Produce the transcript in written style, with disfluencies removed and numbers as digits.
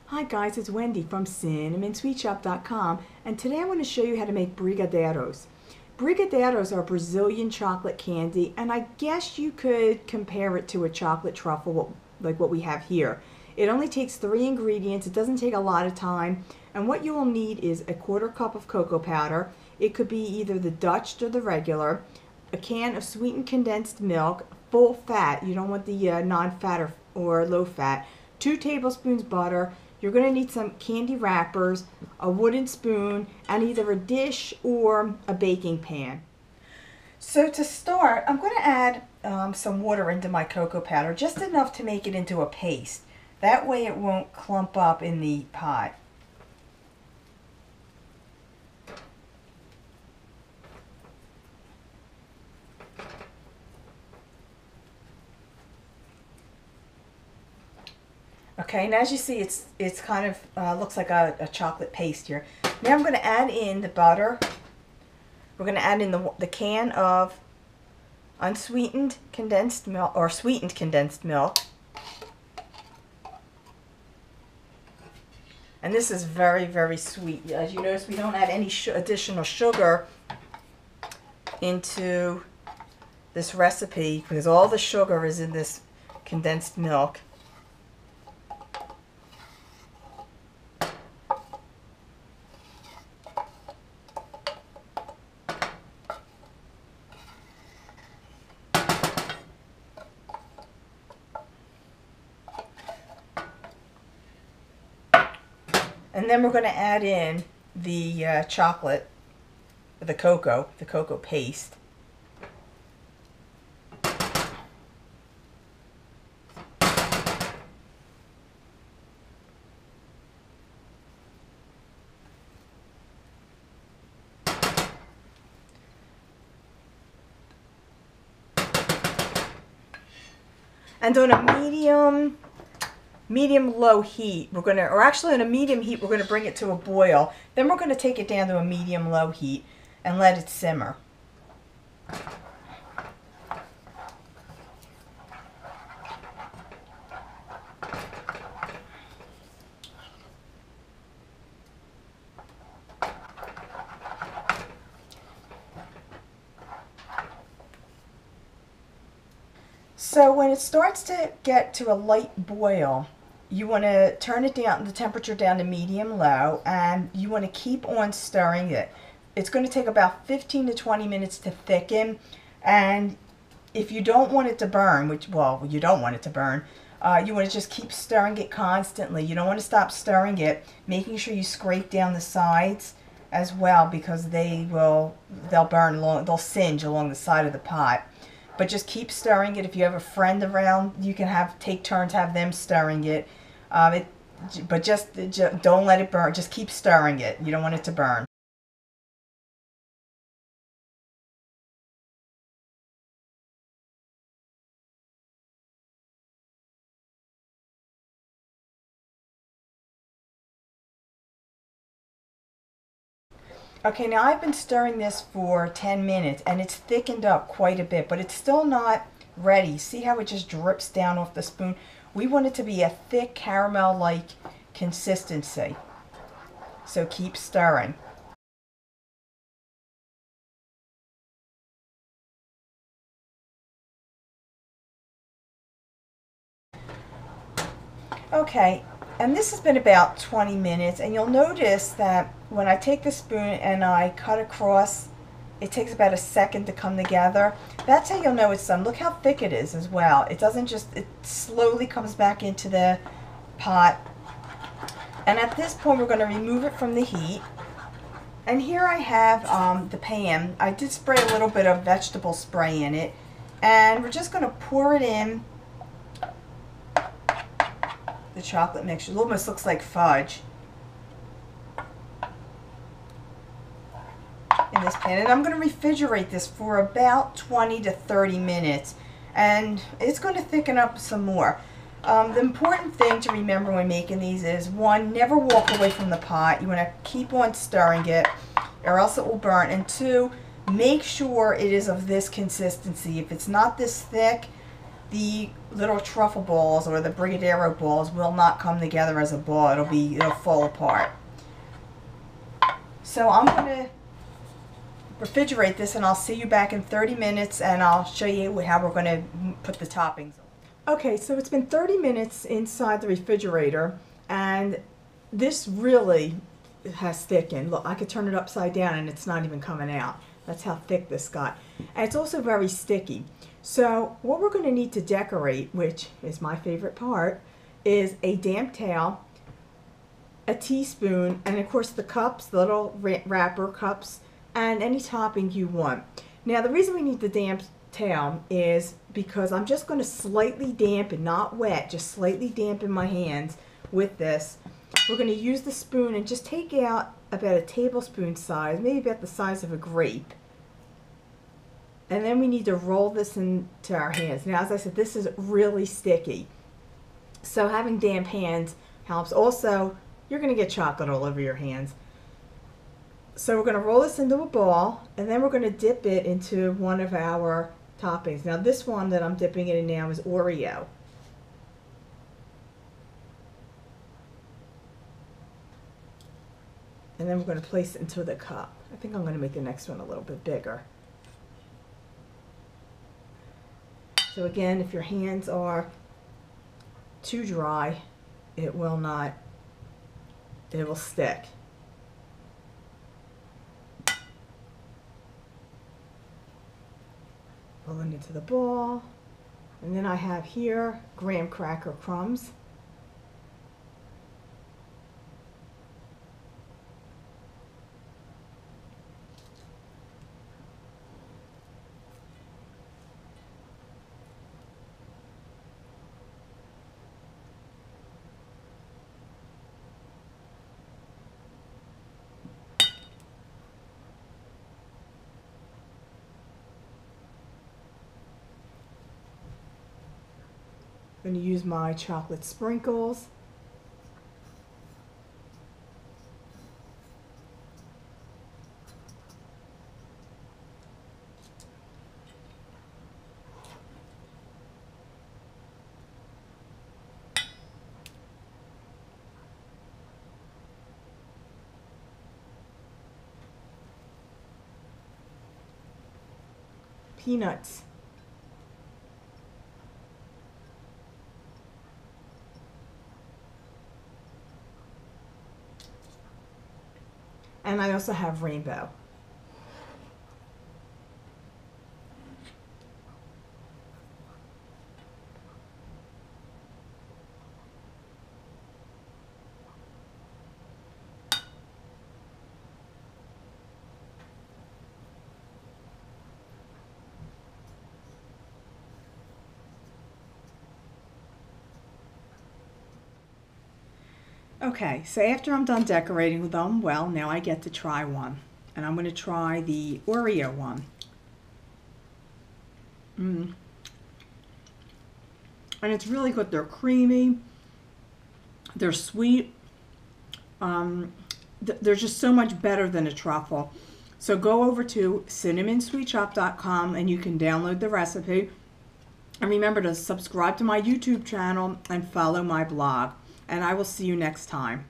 Hi guys, it's Wendy from cinnamonsweetshop.com, and today I'm going to show you how to make Brigadeiros. Brigadeiros are Brazilian chocolate candy, and I guess you could compare it to a chocolate truffle like what we have here. It only takes 3 ingredients, it doesn't take a lot of time, and what you will need is a 1/4 cup of cocoa powder. It could be either the Dutch or the regular, a can of sweetened condensed milk, full fat, you don't want the non-fat or low fat, 2 tablespoons butter. You're going to need some candy wrappers, a wooden spoon, and either a dish or a baking pan. So to start, I'm going to add some water into my cocoa powder, just enough to make it into a paste. That way it won't clump up in the pot. Okay, and as you see, it's kind of looks like a chocolate paste here. Now I'm going to add in the butter. We're going to add in the can of unsweetened condensed milk, or sweetened condensed milk. And this is very, very sweet. As you notice, we don't add any additional sugar into this recipe because all the sugar is in this condensed milk. And then we're going to add in the chocolate, the cocoa paste. And on a medium-low heat, we're going to, or actually on a medium heat, we're going to bring it to a boil. Then we're going to take it down to a medium-low heat and let it simmer. So when it starts to get to a light boil, you want to turn it down, the temperature down to medium-low, and you want to keep on stirring it. It's going to take about 15 to 20 minutes to thicken, and if you don't want it to burn, which, well, you don't want it to burn, you want to just keep stirring it constantly. You don't want to stop stirring it, making sure you scrape down the sides as well, because they'll burn, they'll singe along the side of the pot. But just keep stirring it. If you have a friend around, you can take turns, have them stirring it. But just don't let it burn. Just keep stirring it. You don't want it to burn. Okay, now I've been stirring this for 10 minutes and it's thickened up quite a bit, but it's still not ready. See how it just drips down off the spoon? We want it to be a thick caramel-like consistency. So keep stirring. Okay, and this has been about 20 minutes, and you'll notice that when I take the spoon and I cut across, it takes about a second to come together. That's how you'll know it's done. Look how thick it is as well. It doesn't just, it slowly comes back into the pot. And at this point, we're going to remove it from the heat. And here I have the pan. I did spray a little bit of vegetable spray in it. And we're just going to pour it in the chocolate mixture. It almost looks like fudge in this pan, and I'm going to refrigerate this for about 20 to 30 minutes, and it's going to thicken up some more. The important thing to remember when making these is, 1, never walk away from the pot. You want to keep on stirring it or else it will burn, and 2, make sure it is of this consistency. If it's not this thick, the little truffle balls or the Brigadeiro balls will not come together as a ball. It'll fall apart. So I'm going to refrigerate this, and I'll see you back in 30 minutes, and I'll show you how we're going to put the toppings on. Okay, so it's been 30 minutes inside the refrigerator, and this really has thickened. Look, I could turn it upside down and it's not even coming out. That's how thick this got. And it's also very sticky. So what we're going to need to decorate, which is my favorite part, is a damp towel, a teaspoon, and of course the cups, the little wrapper cups, and any topping you want. Now the reason we need the damp towel is because I'm just going to slightly dampen, not wet, just slightly dampen my hands with this. We're going to use the spoon and just take out about a tablespoon size, maybe about the size of a grape. And then we need to roll this into our hands. Now, as I said, this is really sticky. So having damp hands helps. Also, you're going to get chocolate all over your hands. So we're going to roll this into a ball, and then we're going to dip it into one of our toppings. Now, this one that I'm dipping it in now is Oreo. And then we're going to place it into the cup. I think I'm going to make the next one a little bit bigger. So again, if your hands are too dry, it will stick. Roll it into the ball. And then I have here graham cracker crumbs. I'm going to use my chocolate sprinkles. Peanuts. And I also have rainbow. Okay, so after I'm done decorating with them, well, now I get to try one. And I'm going to try the Oreo one. And it's really good. They're creamy. They're sweet. They're just so much better than a truffle. So go over to cinnamonsweetshoppe.com and you can download the recipe. And remember to subscribe to my YouTube channel and follow my blog. And I will see you next time.